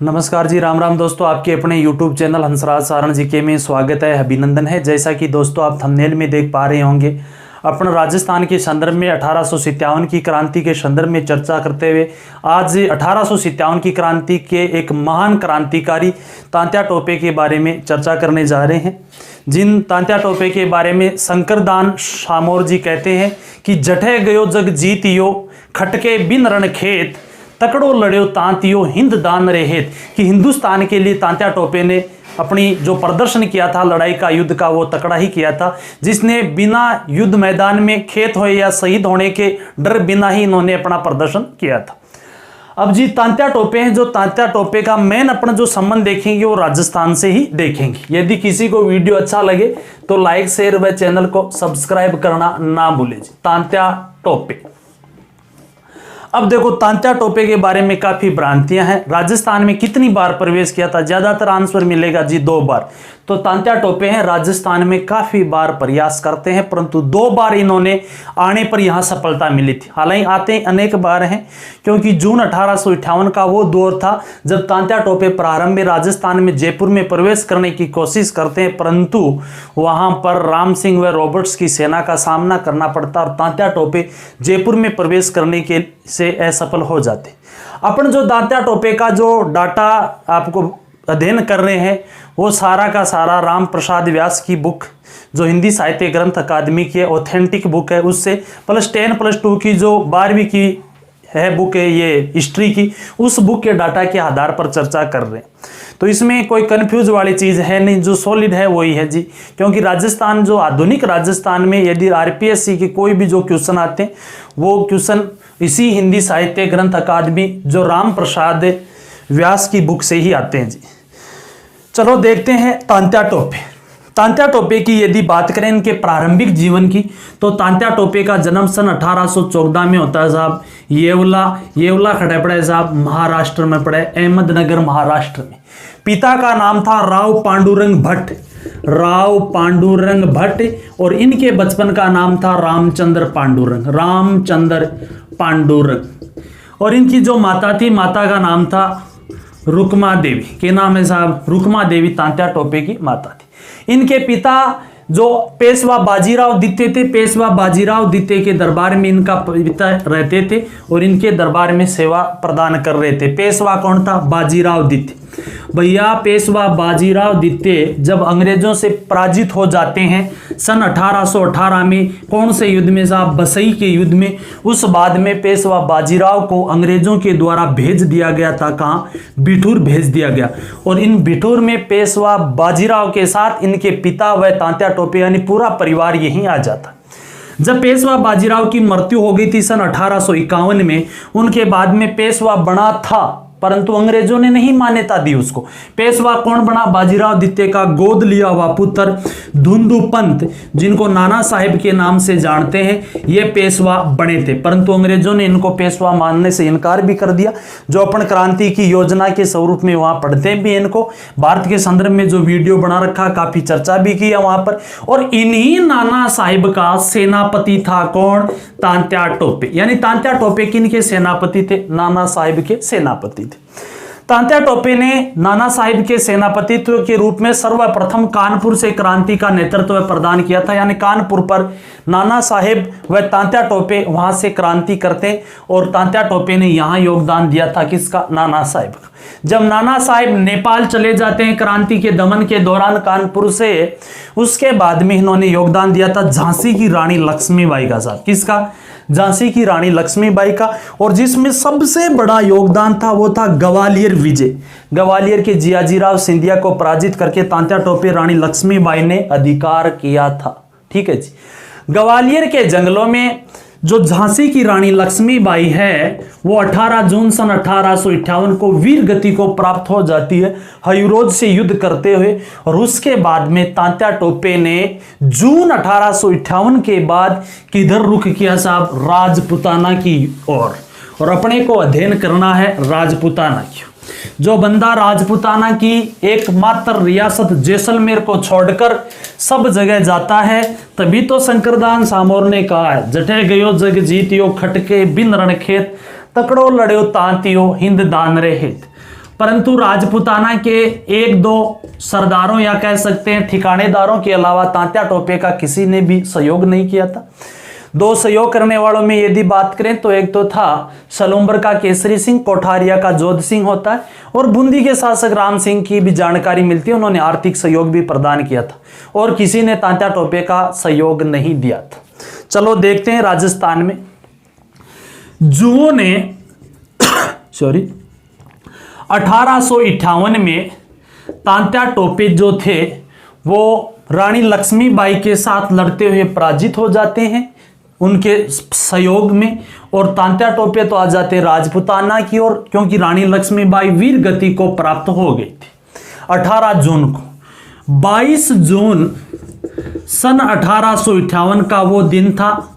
नमस्कार जी, राम राम दोस्तों। आपके अपने YouTube चैनल हंसराज सारण जी के में स्वागत है, अभिनंदन है। जैसा कि दोस्तों आप थंबनेल में देख पा रहे होंगे, अपना राजस्थान के संदर्भ में 1857 की क्रांति के संदर्भ में चर्चा करते हुए आज 1857 की क्रांति के एक महान क्रांतिकारी तात्या टोपे के बारे में चर्चा करने जा रहे हैं। जिन तात्या टोपे के बारे में शंकरदान सामोर जी कहते हैं कि जठे गयो जग जीतियो, खटके बिन रण खेत, तकड़ो लड़ो तांतियो हिंद दान रहेत। कि हिंदुस्तान के लिए तात्या टोपे ने अपनी जो प्रदर्शन किया था लड़ाई का, युद्ध का, वो तकड़ा ही किया था, जिसने बिना युद्ध मैदान में खेत हो या शहीद होने के डर बिना ही इन्होंने अपना प्रदर्शन किया था। अब जी तात्या टोपे हैं, जो तात्या टोपे का मेन अपना जो संबंध देखेंगे वो राजस्थान से ही देखेंगे। यदि किसी को वीडियो अच्छा लगे तो लाइक शेयर व चैनल को सब्सक्राइब करना ना भूले जी। तात्या टोपे, अब देखो तात्या टोपे के बारे में काफी भ्रांतियां हैं। राजस्थान में कितनी बार प्रवेश किया था? ज्यादातर आंसर मिलेगा जी 2 बार। तो तात्या टोपे हैं राजस्थान में काफी बार प्रयास करते हैं, परंतु 2 बार इन्होंने आने पर यहां सफलता मिली थी। हालांकि आते अनेक बार हैं, क्योंकि जून 1858 का वो दौर था जब तात्या टोपे प्रारंभ में राजस्थान में जयपुर में प्रवेश करने की कोशिश करते हैं, परंतु वहां पर राम सिंह व रॉबर्ट्स की सेना का सामना करना पड़ता और तात्या टोपे जयपुर में प्रवेश करने के से असफल हो जाते। अपन जो तात्या टोपे का जो डाटा आपको अध्ययन कर रहे हैं वो सारा का सारा राम प्रसाद व्यास की बुक, जो हिंदी साहित्य ग्रंथ अकादमी की ऑथेंटिक बुक है, उससे +10+2 की जो 12वीं की है बुक है ये हिस्ट्री की, उस बुक के डाटा के आधार पर चर्चा कर रहे हैं। तो इसमें कोई कंफ्यूज वाली चीज़ है नहीं, जो सॉलिड है वही है जी। क्योंकि राजस्थान, जो आधुनिक राजस्थान में यदि RPSC के कोई भी जो क्वेश्चन आते हैं वो क्वेश्चन इसी हिंदी साहित्य ग्रंथ अकादमी जो राम प्रसाद व्यास की बुक से ही आते हैं जी। चलो देखते हैं तात्या टोपे। तात्या टोपे की यदि बात करें इनके प्रारंभिक जीवन की, तो तात्या टोपे का जन्म सन 1814 में होता है साहब। येवला खड़े पड़े साहब, महाराष्ट्र में पड़े, अहमदनगर महाराष्ट्र में। पिता का नाम था राव पांडुरंग भट्ट और इनके बचपन का नाम था रामचंद्र पांडुरंग। और इनकी जो माता थी, माता का नाम था रुक्मा देवी। के नाम है साहब? रुक्मा देवी तात्या टोपे की माता थी। इनके पिता जो पेशवा बाजीराव द्वितीय थे, पेशवा बाजीराव द्वितीय के दरबार में इनका पिता रहते थे और इनके दरबार में सेवा प्रदान कर रहे थे। पेशवा कौन था? बाजीराव द्वितीय। भैया पेशवा बाजीराव द्वितीय जब अंग्रेजों से पराजित हो जाते हैं सन 1818 में, कौन से युद्ध में साहब? बसई के युद्ध में। उस बाद में पेशवा बाजीराव को अंग्रेजों के द्वारा भेज दिया गया था। कहाँ? बिठूर भेज दिया गया। और इन बिठूर में पेशवा बाजीराव के साथ इनके पिता व तात्या टोपे यानी पूरा परिवार यहीं आ जाता। जब पेशवा बाजीराव की मृत्यु हो गई थी सन 1851 में, उनके बाद में पेशवा बना था, परंतु अंग्रेजों ने नहीं मान्यता दी उसको। पेशवा कौन बना? बाजीराव द्वितीय का गोद लिया हुआ पुत्र धुंधु पंत, जिनको नाना साहिब के नाम से जानते हैं, ये पेशवा बने थे, परंतु अंग्रेजों ने इनको पेशवा मानने से इनकार भी कर दिया। जो अपन क्रांति की योजना के स्वरूप में वहां पढ़ते भी इनको, भारत के संदर्भ में जो वीडियो बना रखा, काफी चर्चा भी की है वहां पर। और इन्हीं नाना साहिब का सेनापति था कौन? तात्या टोपे। यानी तात्या टोपे किनके सेनापति थे? नाना साहिब के सेनापति थे। तात्या टोपे ने नाना साहिब के सेनापतित्व के रूप में सर्वप्रथम कानपुर से क्रांति का नेतृत्व प्रदान किया था। यानी कानपुर पर नाना साहिब व तात्या टोपे वहां से क्रांति करते और तात्या टोपे ने यहां योगदान दिया था। किसका? नाना साहिब का। जब नाना साहिब नेपाल चले जाते हैं क्रांति के दमन के दौरान कानपुर से, उसके बाद में इन्होंने योगदान दिया था झांसी की रानी लक्ष्मीबाई का साहब। किसका? झांसी की रानी लक्ष्मीबाई का। और जिसमें सबसे बड़ा योगदान था वो था ग्वालियर विजय। ग्वालियर के जियाजीराव सिंधिया को पराजित करके तात्या टोपे रानी लक्ष्मीबाई ने अधिकार किया था। ठीक है जी। ग्वालियर के जंगलों में जो झांसी की रानी लक्ष्मीबाई है वो 18 जून सन 1858 को वीर गति को प्राप्त हो जाती है हयूरोज से युद्ध करते हुए। और उसके बाद में तात्या टोपे ने जून 1858 के बाद किधर रुख किया साहब? राजपुताना की ओर। और अपने को अध्ययन करना है राजपुताना की। जो बंदा राजपुताना की एकमात्र रियासत जैसलमेर को छोड़कर सब जगह जाता है, तभी तो शंकरदान सामोर ने कहा है, जठे गयो जग जीतियो, खटके बिन रण खेत, तकड़ो लड़ो तांतियो हिंद दान रहेत। परंतु राजपूताना के एक दो सरदारों या कह सकते हैं ठिकानेदारों के अलावा तांत्या टोपे का किसी ने भी सहयोग नहीं किया था। दो सहयोग करने वालों में यदि बात करें तो एक तो था सलूम्बर का केसरी सिंह, कोठारिया का जोध सिंह होता है, और बूंदी के शासक राम सिंह की भी जानकारी मिलती है, उन्होंने आर्थिक सहयोग भी प्रदान किया था, और किसी ने तांत्या टोपे का सहयोग नहीं दिया था। चलो देखते हैं राजस्थान में जुओं ने 1858 में तांत्या टोपे जो थे वो रानी लक्ष्मीबाई के साथ लड़ते हुए पराजित हो जाते हैं उनके सहयोग में, और तांत्या टोपे तो आ जाते हैं राजपूताना की ओर, क्योंकि रानी लक्ष्मीबाई वीर गति को प्राप्त हो गई थी। 18 जून को 22 जून सन 1858 का वो दिन था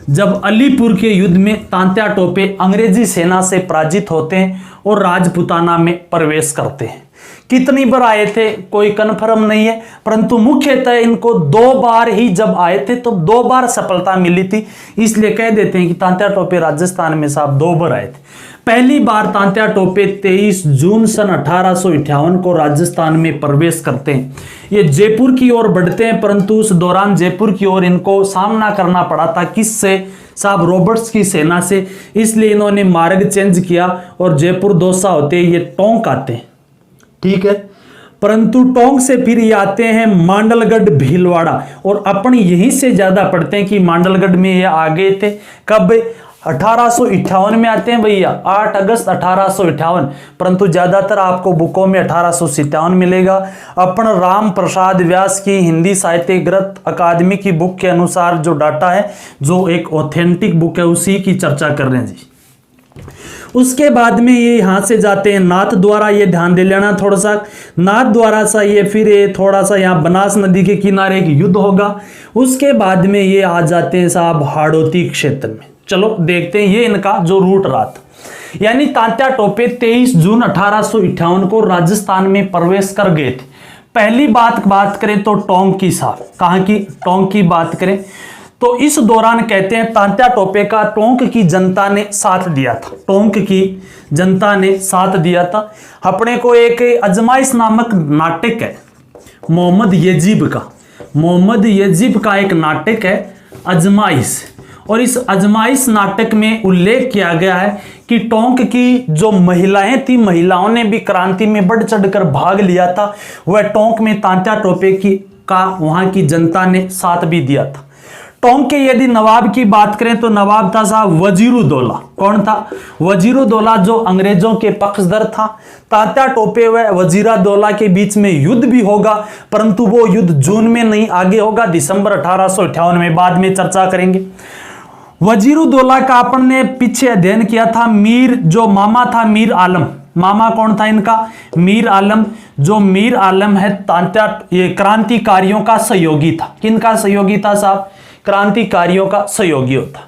जब अलीपुर के युद्ध में तांत्या टोपे अंग्रेजी सेना से पराजित होते हैं और राजपूताना में प्रवेश करते हैं। कितनी बार आए थे कोई कन्फर्म नहीं है, परंतु मुख्यतः इनको 2 बार ही जब आए थे तो 2 बार सफलता मिली थी, इसलिए कह देते हैं कि तांत्या टोपे राजस्थान में साहब 2 बार आए थे। पहली बार तांत्या टोपे 23 जून सन 1858 को राजस्थान में प्रवेश करते हैं। ये जयपुर की ओर बढ़ते हैं, परंतु उस दौरान जयपुर की ओर इनको सामना करना पड़ा था किससे साहब, रॉबर्ट्स की सेना से, इसलिए इन्होंने मार्ग चेंज किया और जयपुर दौसा होते ये टोंक आते हैं, ठीक है। परंतु टोंक से फिर ये आते हैं मांडलगढ़ भीलवाड़ा, और अपन यहीं से ज्यादा पढ़ते हैं कि मांडलगढ़ में ये आ गए थे। कब? 1858 में आते हैं भैया, 8 अगस्त 1858, परंतु ज्यादातर आपको बुकों में 1857 मिलेगा। अपन राम प्रसाद व्यास की हिंदी साहित्य ग्रंथ अकादमी की बुक के अनुसार जो डाटा है, जो एक ऑथेंटिक बुक है, उसी की चर्चा कर रहे हैं जी। उसके बाद में ये यहां से जाते हैं नाथ द्वारा, ये ध्यान दे लेना थोड़ा सा, नाथ द्वारा सा ये फिर ये थोड़ा सा यहाँ बनास नदी के किनारे एक युद्ध होगा। उसके बाद में ये आ जाते हैं साहब हाड़ौती क्षेत्र में। चलो देखते हैं ये इनका जो रूट रहा था, यानी तांत्या टोपे 23 जून 1858 को राजस्थान में प्रवेश कर गए थे। पहली बात करें तो टोंक की साहब, कहाँ की? टोंक की बात करें तो इस दौरान कहते हैं तांत्या टोपे का टोंक की जनता ने साथ दिया था, टोंक की जनता ने साथ दिया था। अपने को एक अजमाइश नामक नाटक है मोहम्मद यजीब का एक नाटक है अजमाइश, और इस अजमाइश नाटक में उल्लेख किया गया है कि टोंक की जो महिलाएं थी, महिलाओं ने भी क्रांति में बढ़ चढ़कर भाग लिया था। वह टोंक में तांत्या टोपे का वहां की जनता ने साथ भी दिया था। टोंक के यदि नवाब की बात करें तो नवाब था साहब वजीरुद्दौला। कौन था? वजीरुद्दौला, जो अंग्रेजों के पक्षधर था। तांत्या टोपे व वजीरुद्दौला के बीच में युद्ध भी होगा, परंतु वो युद्ध जून में नहीं, आगे होगा दिसंबर 1858 में, बाद में चर्चा करेंगे। वजीरुद्दौला का अपन ने पीछे अध्ययन किया था। जो मामा था मीर आलम, मामा कौन था इनका? मीर आलम। जो मीर आलम है ये क्रांतिकारियों का सहयोगी था। किनका सहयोगी था साहब? क्रांतिकारियों का सहयोगी होता।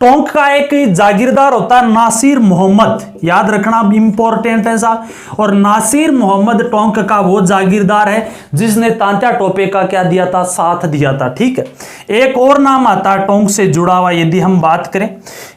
टोंक का एक जागीरदार होता है नासिर मोहम्मद, याद रखना इंपॉर्टेंट है साहब। और नासिर मोहम्मद टोंक का वो जागीरदार है जिसने तांत्या टोपे का क्या दिया था? साथ दिया था, ठीक है। एक और नाम आता है टोंक से जुड़ा हुआ यदि हम बात करें,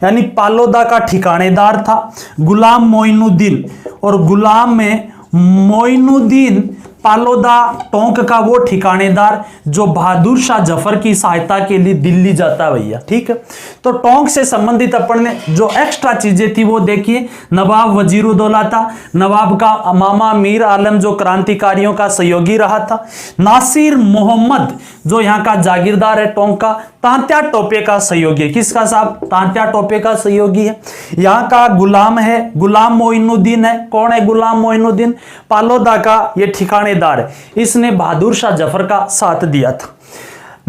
यानी पालोदा का ठिकानेदार था गुलाम मोइनुद्दीन, और गुलाम में मोइनुद्दीन पालोदा टोंक का वो ठिकानेदार जो बहादुर शाह जफर की सहायता के लिए दिल्ली जाता भैया, ठीक है। तो टोंक से संबंधित अपन ने जो एक्स्ट्रा चीजें थी वो देखिए। नवाब वजीरुद्दौला था, नवाब का मामा मीर आलम जो क्रांतिकारियों का सहयोगी रहा था, नासिर मोहम्मद जो यहाँ का जागीरदार है टोंक का, तांत्या टोपे का सहयोगी है। किसका साहब? तांत्या टोपे का सहयोगी है। यहाँ का गुलाम है, गुलाम मोइनुद्दीन है। कौन है गुलाम मोइनुद्दीन? पालोदा का ये ठिकानेदार है, इसने बहादुर शाह जफर का साथ दिया था।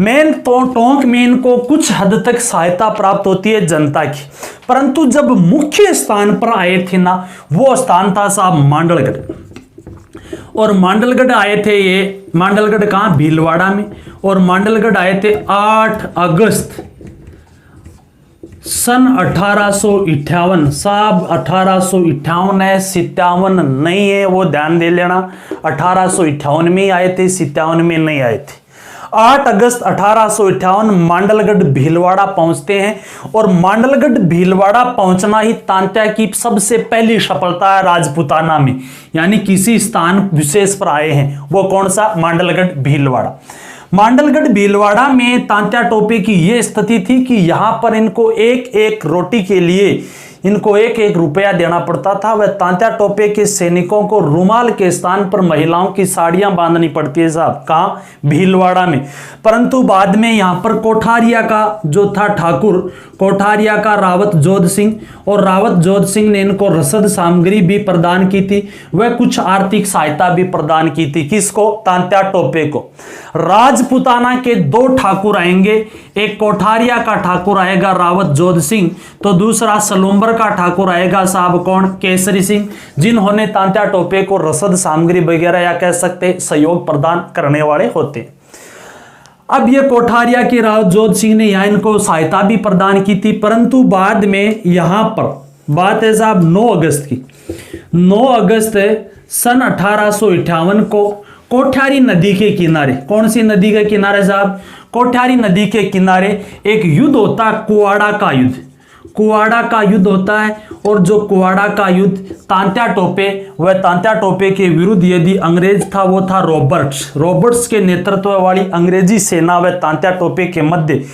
मेन टोंक में इनको कुछ हद तक सहायता प्राप्त होती है जनता की, परंतु जब मुख्य स्थान पर आए थे ना, वो स्थान था साहब मांडलगढ़। और मांडलगढ़ आए थे ये, मांडलगढ़ कहां? भीलवाड़ा में। और मांडलगढ़ आए थे 8 अगस्त सन 1858 साहब। 1858 है, 57 नहीं है, वो ध्यान दे लेना। 1858 में ही आए थे, 57 में नहीं आए थे। 8 अगस्त 1858 मांडलगढ़ भीलवाड़ा पहुंचते हैं और मांडलगढ़ भीलवाड़ा पहुंचना ही तांत्या की सबसे पहली सफलता है राजपूताना में, यानी किसी स्थान विशेष पर आए हैं। वो कौन सा? मांडलगढ़ भीलवाड़ा। मांडलगढ़ भीलवाड़ा में तांत्या टोपे की यह स्थिति थी कि यहां पर इनको एक एक रोटी के लिए इनको एक एक रुपया देना पड़ता था। वह तांत्या टोपे के सैनिकों को रुमाल के स्थान पर महिलाओं की साड़ियां बांधनी पड़ती है साहब। कहाँ? भीलवाड़ा में। परंतु बाद में यहां पर कोठारिया का जो था ठाकुर, कोठारिया का रावत जोध सिंह, और रावत जोध सिंह ने इनको रसद सामग्री भी प्रदान की थी। वह कुछ आर्थिक सहायता भी प्रदान की थी। किसको? तांत्या टोपे को। राजपूताना के 2 ठाकुर आएंगे, एक कोठारिया का ठाकुर आएगा रावत जोध सिंह, तो दूसरा सलूम्बर का ठाकुर आएगा साहब कौन? केसरी सिंह, जिन्होंने तांत्या टोपे को रसद सामग्री वगैरह या कह सकते सहयोग प्रदान करने वाले होते। अब ये कोठारिया के रावत जोध सिंह ने यहाँ इनको सहायता भी प्रदान की थी, परंतु बाद में यहां पर बात है साहब 9 अगस्त की। 9 अगस्त सन 1858 को कोठारी नदी के किनारे, कौन सी नदी के किनारे साहब? कोठारी नदी के किनारे एक युद्ध होता है, कुआड़ा का युद्ध। कुआड़ा का युद्ध होता है, और जो कुआड़ा का युद्ध तांत्या टोपे, वह तांत्या टोपे के विरुद्ध यदि अंग्रेज था वो था रॉबर्ट्स। रॉबर्ट्स के नेतृत्व वाली अंग्रेजी सेना व तांत्या टोपे के मध्य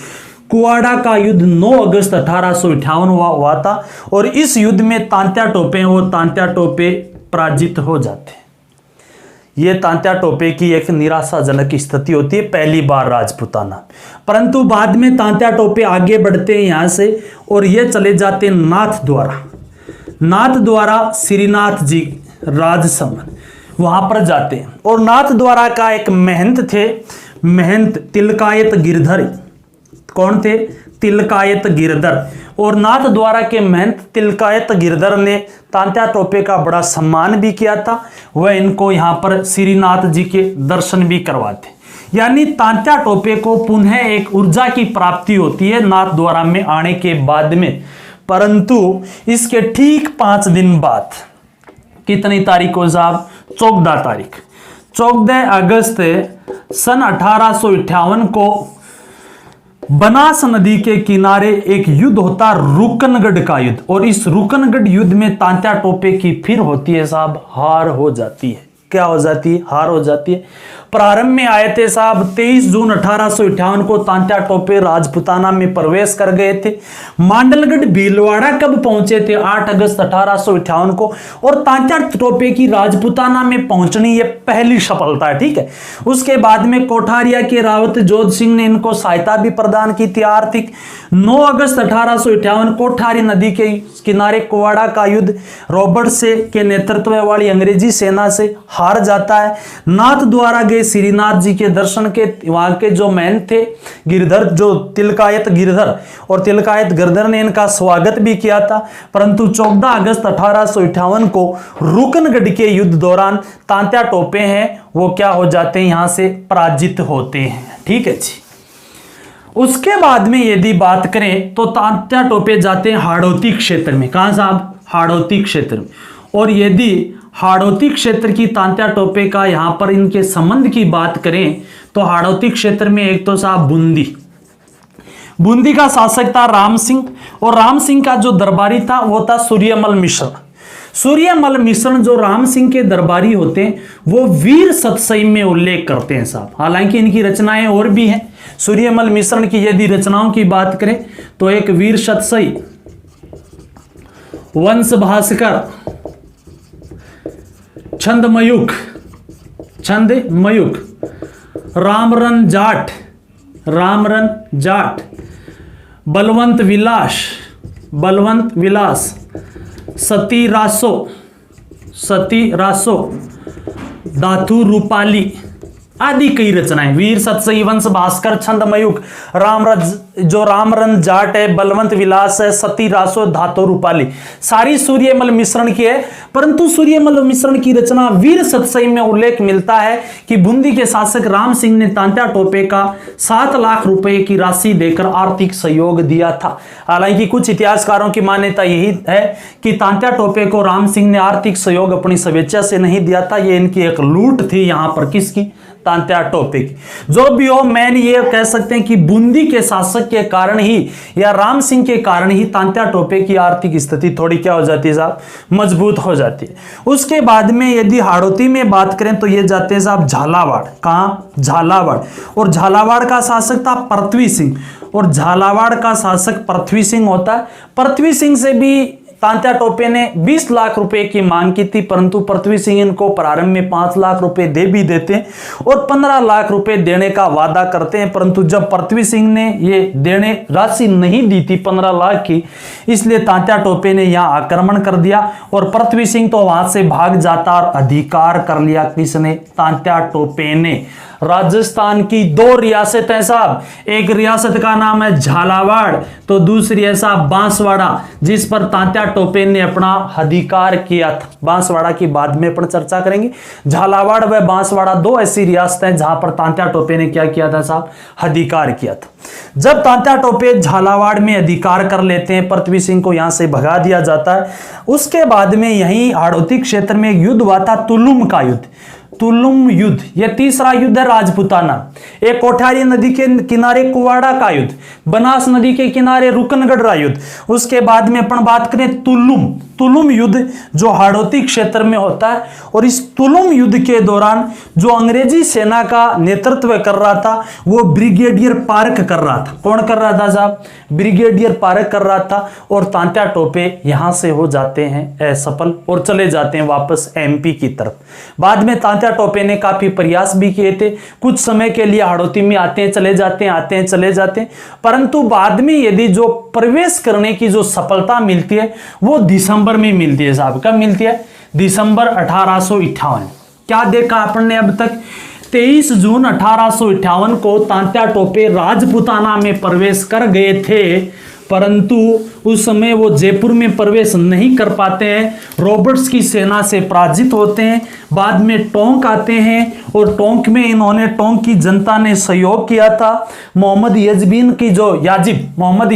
कुआड़ा का युद्ध 9 अगस्त 1858 हुआ था, और इस युद्ध में तांत्या टोपे पराजित हो जाते। ये तांत्या टोपे की एक निराशाजनक स्थिति होती है पहली बार राजपूताना। परंतु बाद में तांत्या टोपे आगे बढ़ते हैं यहां से, और ये चले जाते हैं नाथ द्वारा श्रीनाथ जी राजसमंद, वहां पर जाते हैं। और नाथ द्वारा का एक महंत थे, महंत तिलकायत गिरधर। कौन थे? तिलकायत गिरधर। और नाथ द्वारा के महंत तिलकायत गिरधर ने तांत्या टोपे का बड़ा सम्मान भी किया था। वह इनको यहाँ पर श्रीनाथ जी के दर्शन भी करवाते, यानी तांत्या टोपे को पुनः एक ऊर्जा की प्राप्ति होती है नाथ द्वारा में आने के बाद में। परंतु इसके ठीक 5 दिन बाद, कितनी तारीख को साहब? 14 तारीख, 14 अगस्त सन 1858 को बनास नदी के किनारे एक युद्ध होता रुकनगढ़ का युद्ध, और इस रुकनगढ़ युद्ध में तांत्या टोपे की फिर होती है साहब हार हो जाती है। क्या हो जाती है? हार हो जाती है। प्रारंभ में आए थे साहब 23 जून 1858 को तांत्या टोपे राजपूताना में प्रवेश कर गए थे। मांडलगढ़ भीलवाड़ा कब पहुंचे थे? 8 अगस्त 1858 को। और तांत्या टोपे की राजपूताना में पहुंचनी ये पहली सफलता है, ठीक है। उसके बाद में कोठारिया के रावत जोध सिंह ने इनको सहायता भी प्रदान की थी आर्थिक। 9 अगस्त 1858 कोठारी नदी के किनारे कुआड़ा का युद्ध रॉबर्ट से के नेतृत्व वाली अंग्रेजी सेना से हार जाता है। नाथ द्वारा गए श्रीनाथ जी के दर्शन के वहां के जो मैन थे गिरधर, जो तिलकायत गिरधर, और तिलकायत गिरधर ने इनका स्वागत भी किया था। परंतु 14 अगस्त 1858 को रुकनगढ़ के युद्ध दौरान तांत्या टोपे हैं वो क्या हो जाते हैं? यहां से पराजित होते हैं, ठीक है जी। उसके बाद में यदि बात करें तो तांत्या टोपे जाते हैं हाड़ौती क्षेत्र में। कहां साहब? हाड़ौती क्षेत्र में। और यदि हाड़ौती क्षेत्र की तांत्या टोपे का यहां पर इनके संबंध की बात करें तो हाड़ौती क्षेत्र में एक तो साहब बूंदी का शासक था राम सिंह, और राम सिंह का जो दरबारी था वो था सूर्यमल मिश्र। सूर्यमल मिश्र जो राम सिंह के दरबारी होते हैं वो वीर सतसई में उल्लेख करते हैं साहब। हालांकि इनकी रचनाएं और भी हैं। सूर्यमल मिश्र की यदि रचनाओं की बात करें तो एक वीर सतसई, वंश भास्कर, छंदमयुक, रामरन जाट, बलवंत विलास, सती रासो, दाथु रूपाली आदि कई रचनाएं। वीर सतसई, वंश भास्कर, छंदमयुक, जो रामरन जाट है, बलवंत विलास है, सती रासो, धातो रूपाली, सारी सूर्यमल मिश्रण की है। परंतु सूर्यमल मिश्रण की रचना वीर सतसई में उल्लेख मिलता है कि बूंदी के शासक राम सिंह ने तांत्या टोपे का 7 लाख रुपए की राशि देकर आर्थिक सहयोग दिया था। हालांकि कुछ इतिहासकारों की मान्यता यही है कि तांत्या टोपे को राम सिंह ने आर्थिक सहयोग अपनी स्वेच्छा से नहीं दिया था, ये इनकी एक लूट थी यहां पर, किसकी? तांत्या टोपे की। जो भी हो, मैन ये कह सकते हैं कि बूंदी के शासक के कारण ही या राम सिंह के कारण ही तांत्या टोपे की आर्थिक स्थिति थोड़ी क्या हो जाती है साहब? मजबूत हो जाती है। उसके बाद में यदि हाड़ौती में बात करें तो ये जाते हैं साहब झालावाड़। कहां? झालावाड़। और झालावाड़ का शासक था पृथ्वी सिंह, और झालावाड़ का शासक पृथ्वी सिंह होता है। पृथ्वी सिंह से भी तांत्या टोपे ने 20 लाख रुपए की मांग की थी, परंतु पृथ्वी सिंह इनको प्रारंभ में 5 लाख रुपए दे भी देते हैं और 15 लाख रुपए देने का वादा करते हैं। परंतु जब पृथ्वी सिंह ने ये देने राशि नहीं दी थी 15 लाख की, इसलिए तांत्या टोपे ने यहां आक्रमण कर दिया और पृथ्वी सिंह तो वहां से भाग जाता और अधिकार कर लिया। किसने? तांत्या टोपे ने। राजस्थान की 2 रियासत है साहब, एक रियासत का नाम है झालावाड़, तो दूसरी है साहब बांसवाड़ा, जिस पर तांत्या टोपे ने अपना अधिकार किया था। बांसवाड़ा की बाद में अपन चर्चा करेंगे। झालावाड़ व बांसवाड़ा 2 ऐसी रियासतें जहां पर तांत्या टोपे ने क्या किया था साहब? अधिकार किया था। जब तांत्या टोपे झालावाड़ में अधिकार कर लेते हैं, पृथ्वी सिंह को यहां से भगा दिया जाता है। उसके बाद में यहीं हाड़ौती क्षेत्र में एक युद्ध हुआ था, तुलुम का युद्ध। तुलुम युद्ध, यह तीसरा युद्ध है राजपुताना। एक कोठारी नदी के किनारे कुवाड़ा का युद्ध, बनास नदी के किनारे रुकनगढ़ युद्ध। उसके बाद में अपन बात करें तुलुम युद्ध जो हाड़ौती क्षेत्र में होता है। और इस तुलुम युद्ध के दौरान जो अंग्रेजी सेना का नेतृत्व कर रहा था वो ब्रिगेडियर पार्क कर रहा था। कौन कर रहा था साहब? ब्रिगेडियर पार्क कर रहा था। और तांत्या टोपे यहां से हो जाते हैं असफल और चले जाते हैं वापस एमपी की तरफ। बाद में तांत्या टोपे ने काफी प्रयास भी किए थे, कुछ समय के लिए हाड़ौती में आते हैं चले जाते हैं, आते हैं चले जाते हैं, परंतु बाद में यदि जो प्रवेश करने की जो सफलता मिलती है वो दिसंबर में मिलती है साहब। कब मिलती है? दिसंबर 1858। क्या देखा अपन ने अब तक? 23 जून 1858 को तांत्या टोपे राजपुताना में प्रवेश कर गए थे, परंतु उस समय वो जयपुर में प्रवेश नहीं कर पाते हैं। रॉबर्ट्स की सेना से पराजित होते हैं। बाद में टोंक आते हैं और टोंक में इन्होंने, टोंक की जनता ने सहयोग किया था। मोहम्मद यजबीन की जो मोहम्मद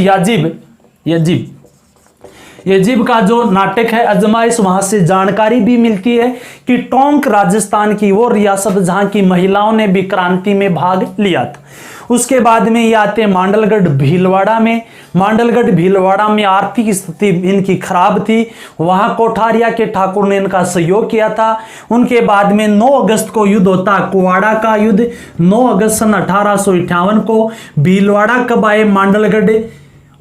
यजीब का जो नाटक है आजमाइश, वहां से जानकारी भी मिलती है कि टोंक राजस्थान की वो रियासत जहां की महिलाओं ने भी क्रांति में भाग लिया था। उसके बाद में ये आते हैं मांडलगढ़ भीलवाड़ा में। मांडलगढ़ भीलवाड़ा में आर्थिक स्थिति इनकी खराब थी, वहां कोठारिया के ठाकुर ने इनका सहयोग किया था। उनके बाद में 9 अगस्त को युद्ध होता है, कुवाड़ा का युद्ध। 9 अगस्त सन 1858 को। भीलवाड़ा कब आए? मांडलगढ़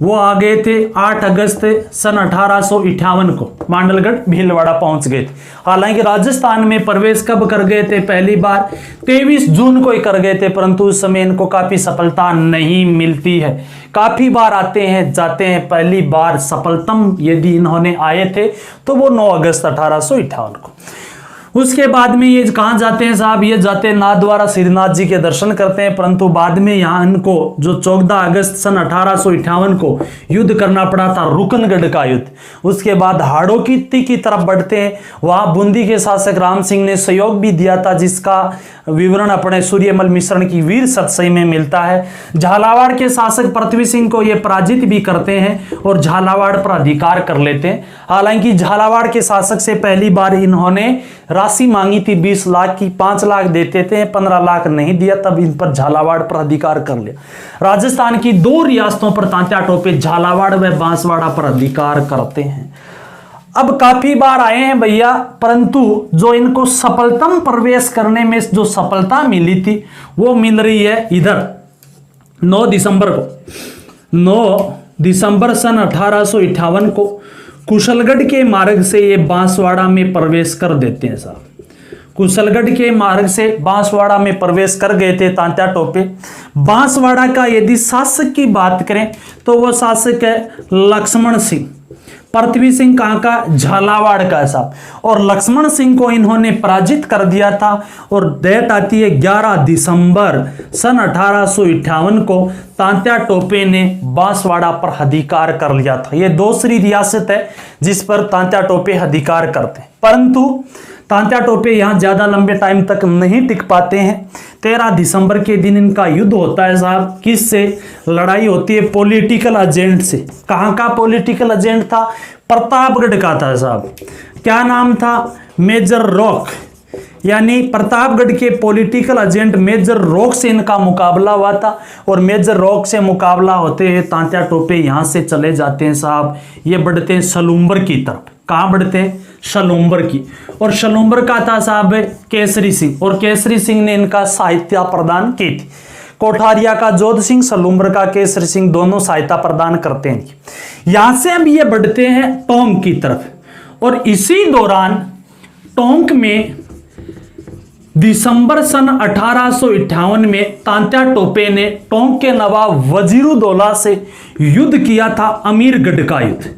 वो आ गए थे 8 अगस्त सन 1858 को मांडलगढ़ भीलवाड़ा पहुंच गए थे। हालांकि राजस्थान में प्रवेश कब कर गए थे? पहली बार 23 जून को ही कर गए थे, परंतु उस समय इनको काफी सफलता नहीं मिलती है। काफी बार आते हैं जाते हैं, पहली बार सफलतम यदि इन्होंने आए थे तो वो 9 अगस्त 1858 को। उसके बाद में ये कहां जाते हैं साहब? ये जाते हैं नाथद्वारा श्रीनाथ जी के दर्शन करते हैं, परंतु बाद में यहां इनको जो 14 अगस्त सन 1858 को युद्ध करना पड़ा था, रुकनगढ़ का युद्ध। उसके बाद हाड़ौती की तरफ बढ़ते हैं। वहां बूंदी के शासक राम सिंह ने सहयोग भी दिया था, जिसका विवरण अपने सूर्यमल मिश्रण की वीर सतसई में मिलता है। झालावाड़ के शासक पृथ्वी सिंह को ये पराजित भी करते हैं और झालावाड़ पर अधिकार कर लेते हैं। हालांकि झालावाड़ के शासक से पहली बार इन्होंने राशि मांगी थी 20 लाख की, 5 लाख देते थे, 15 लाख नहीं दिया, तब इन पर झालावाड़ पर अधिकार कर लिया। राजस्थान की 2 रियासतों पर तांत्या टोपे झालावाड़ व बांसवाड़ा पर अधिकार करते हैं। अब काफी बार आए हैं भैया, परंतु जो इनको सफलतम प्रवेश करने में जो सफलता मिली थी वो मिल रही है इधर 9 दिसंबर को। 9 दिसंबर सन 1858 को कुशलगढ़ के मार्ग से ये बांसवाड़ा में प्रवेश कर देते हैं साहब। कुशलगढ़ के मार्ग से बांसवाड़ा में प्रवेश कर गए थे तांत्या टोपे। बांसवाड़ा का यदि शासक की बात करें तो वह शासक है लक्ष्मण सिंह। पृथ्वी सिंह कहाँ का, झालावाड़ का साहब, और लक्ष्मण सिंह को इन्होंने पराजित कर दिया था। और डेट आती है 11 दिसंबर सन 1858 को तांत्या टोपे ने बांसवाड़ा पर अधिकार कर लिया था। यह दूसरी रियासत है जिस पर तांत्या टोपे अधिकार करते हैं, परंतु तांत्या टोपे यहाँ ज्यादा लंबे टाइम तक नहीं टिक पाते हैं। 13 दिसंबर के दिन इनका युद्ध होता है साहब, किससे लड़ाई होती है, पॉलिटिकल एजेंट से। कहाँ का पॉलिटिकल एजेंट था, प्रतापगढ़ का था साहब। क्या नाम था, मेजर रॉक, यानी प्रतापगढ़ के पॉलिटिकल एजेंट मेजर रॉक से इनका मुकाबला हुआ था। और मेजर रॉक से मुकाबला होते हैं तांत्या टोपे यहाँ से चले जाते हैं साहब, ये बढ़ते हैं सलूम्बर की तरफ। कहाँ बढ़ते हैं, शलूम्बर की। और शलूम्बर का था साहब केसरी सिंह, और केसरी सिंह ने इनका सहायता प्रदान की थी। कोठारिया का जोध सिंह, सलूम्बर का केसरी सिंह, दोनों सहायता प्रदान करते हैं। यहां से अब ये बढ़ते हैं टोंक की तरफ, और इसी दौरान टोंक में दिसंबर सन 1858 में तांत्या टोपे ने टोंक के नवाब वजीरुद्दौला से युद्ध किया था, अमीरगढ़ का युद्ध।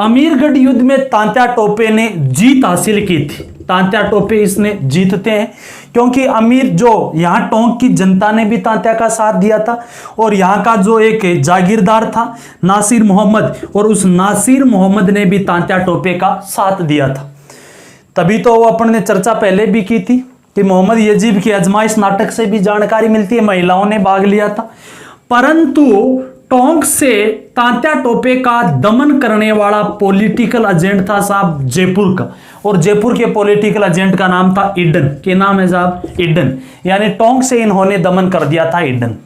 अमीरगढ़ युद्ध में तांत्या टोपे ने जीत हासिल की थी। तांत्या टोपे इसने जीतते हैं क्योंकि अमीर जो यहाँ टोंक की जनता ने भी तांत्या का साथ दिया था, और यहाँ का जो एक जागीरदार था नासिर मोहम्मद, और उस नासिर मोहम्मद ने भी तांत्या टोपे का साथ दिया था। तभी तो वो अपन ने चर्चा पहले भी की थी कि मोहम्मद यजीब की आजमाइश नाटक से भी जानकारी मिलती है, महिलाओं ने भाग लिया था। परंतु टोंक से तांत्या टोपे का दमन करने वाला पॉलिटिकल एजेंट था साहब जयपुर का, और जयपुर के पॉलिटिकल एजेंट का नाम था ईडन। के नाम है साहब, ईडन। यानी टोंक से इन्होंने दमन कर दिया था ईडन।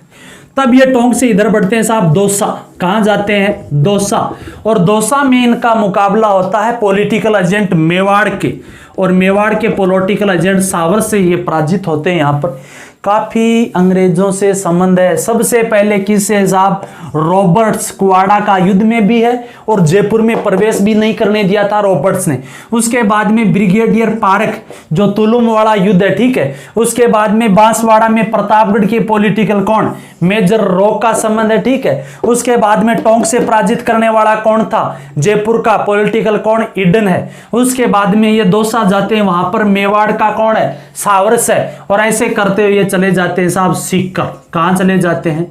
तब ये टोंक से इधर बढ़ते हैं साहब दौसा। कहां जाते हैं, दौसा। और दौसा में इनका मुकाबला होता है पॉलिटिकल एजेंट मेवाड़ के, और मेवाड़ के पॉलिटिकल एजेंट सावर से ये पराजित होते हैं। यहाँ पर काफी अंग्रेजों से संबंध है। सबसे पहले किससे साहब, रॉबर्ट्स, कुवाड़ा का युद्ध में भी है, और जयपुर में प्रवेश भी नहीं करने दिया था रॉबर्ट्स ने। उसके बाद में ब्रिगेडियर पारक, जो तुलुम वाला युद्ध है, ठीक है। उसके बाद में बांसवाड़ा में प्रतापगढ़ के पॉलिटिकल कौन, मेजर रॉक का संबंध है, ठीक है। उसके बाद में टोंक से पराजित करने वाला कौन था, जयपुर का पॉलिटिकल कौन, ईडन है। उसके बाद में ये दौसा जाते हैं, वहां पर मेवाड़ का कौन है, सावरस है। और ऐसे करते हुए चले जाते हैं साहब सीकर। कहां चले जाते हैं,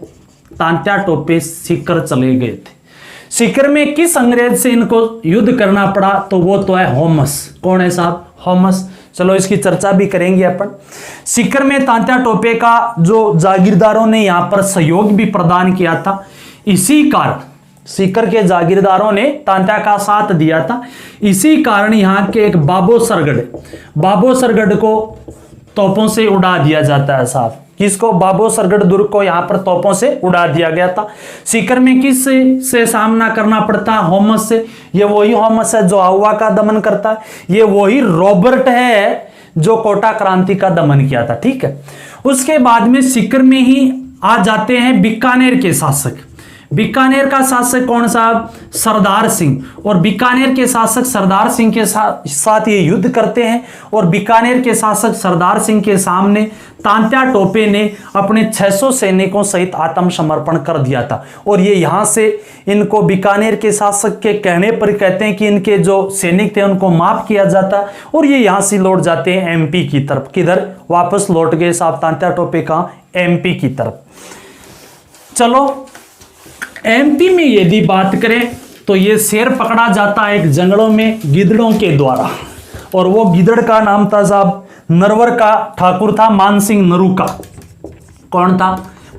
तांत्या टोपे सीकर चले गए थे। सीकर में किस अंग्रेज से इनको युद्ध करना पड़ा, तो वो तो है होमस। कौन है साहब, होमस। चलो इसकी चर्चा भी करेंगे अपन। सीकर में तांत्या टोपे का जो जागीरदारों ने यहां पर सहयोग भी प्रदान किया था, इसी कारण सीकर के जागीरदारों ने तांत्या का साथ दिया था। इसी कारण यहाँ के एक बाबो सरगढ़ को तोपों से उड़ा दिया जाता है साहब। किसको, बाबो सरगढ़ दुर्ग को यहाँ पर तोपों से उड़ा दिया गया था। सीकर में किस से सामना करना पड़ता है, होमस से। ये वही होमस है जो आउवा का दमन करता है, ये वही रॉबर्ट है जो कोटा क्रांति का दमन किया था, ठीक है। उसके बाद में सीकर में ही आ जाते हैं बीकानेर के शासक। बीकानेर का शासक कौन साहब, सरदार सिंह। और बीकानेर के शासक सरदार सिंह के साथ ये युद्ध करते हैं, और बीकानेर के शासक सरदार सिंह के सामने तांत्या टोपे ने अपने 600 सैनिकों सहित आत्मसमर्पण कर दिया था। और ये यहाँ से इनको बीकानेर के शासक के कहने पर कहते हैं कि इनके जो सैनिक थे उनको माफ किया जाता, और ये यहाँ से लौट जाते हैं एमपी की तरफ। किधर वापस लौट गए साहब तांत्या टोपे का, एमपी की तरफ। चलो एमपी में यदि बात करें तो ये शेर पकड़ा जाता है एक जंगलों में गिदड़ों के द्वारा, और वो गिदड़ का नाम था साहब नरवर का ठाकुर था, मानसिंह नरूका। कौन था,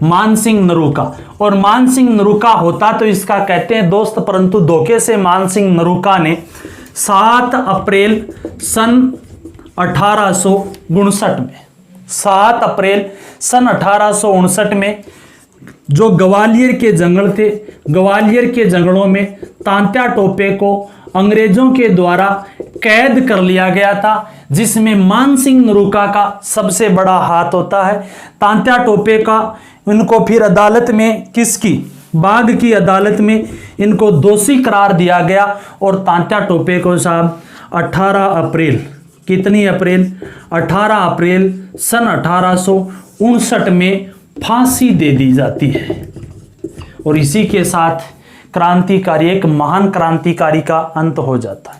मानसिंह नरूका। और मानसिंह नरूका होता तो इसका कहते हैं दोस्त, परंतु धोखे से मानसिंह नरूका ने 7 अप्रैल सन 1859 में 7 अप्रैल सन 1859 में जो ग्वालियर के जंगल थे, ग्वालियर के जंगलों में तांत्या टोपे को अंग्रेजों के द्वारा कैद कर लिया गया था, जिसमें मानसिंह नरूका का सबसे बड़ा हाथ होता है। तांत्या टोपे का इनको फिर अदालत में, किसकी, बाग की अदालत में इनको दोषी करार दिया गया, और तांत्या टोपे को साहब 18 अप्रैल, कितनी अप्रैल, 18 अप्रैल सन 1859 में फांसी दे दी जाती है। और इसी के साथ क्रांतिकारी, एक महान क्रांतिकारी का अंत हो जाता है।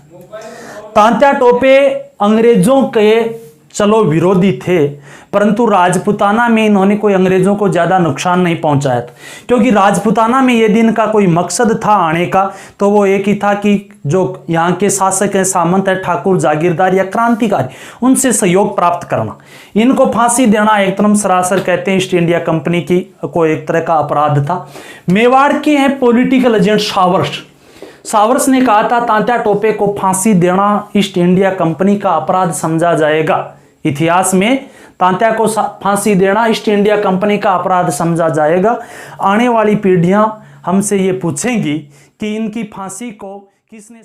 तात्या टोपे अंग्रेजों के चलो विरोधी थे, परंतु राजपूताना में इन्होंने कोई अंग्रेजों को ज्यादा नुकसान नहीं पहुंचाया था, क्योंकि राजपूताना में यदि इनका कोई मकसद था आने का तो वो एक ही था कि जो यहाँ के शासक हैं, सामंत है, ठाकुर, जागीरदार या क्रांतिकारी, उनसे सहयोग प्राप्त करना। इनको फांसी देना एकदम सरासर कहते हैं ईस्ट इंडिया कंपनी की को एक तरह का अपराध था। मेवाड़ के हैं पॉलिटिकल एजेंट सावर्स ने कहा था तात्या टोपे को फांसी देना ईस्ट इंडिया कंपनी का अपराध समझा जाएगा। इतिहास में तात्या को फांसी देना ईस्ट इंडिया कंपनी का अपराध समझा जाएगा। आने वाली पीढ़ियां हमसे ये पूछेंगी कि इनकी फांसी को किसने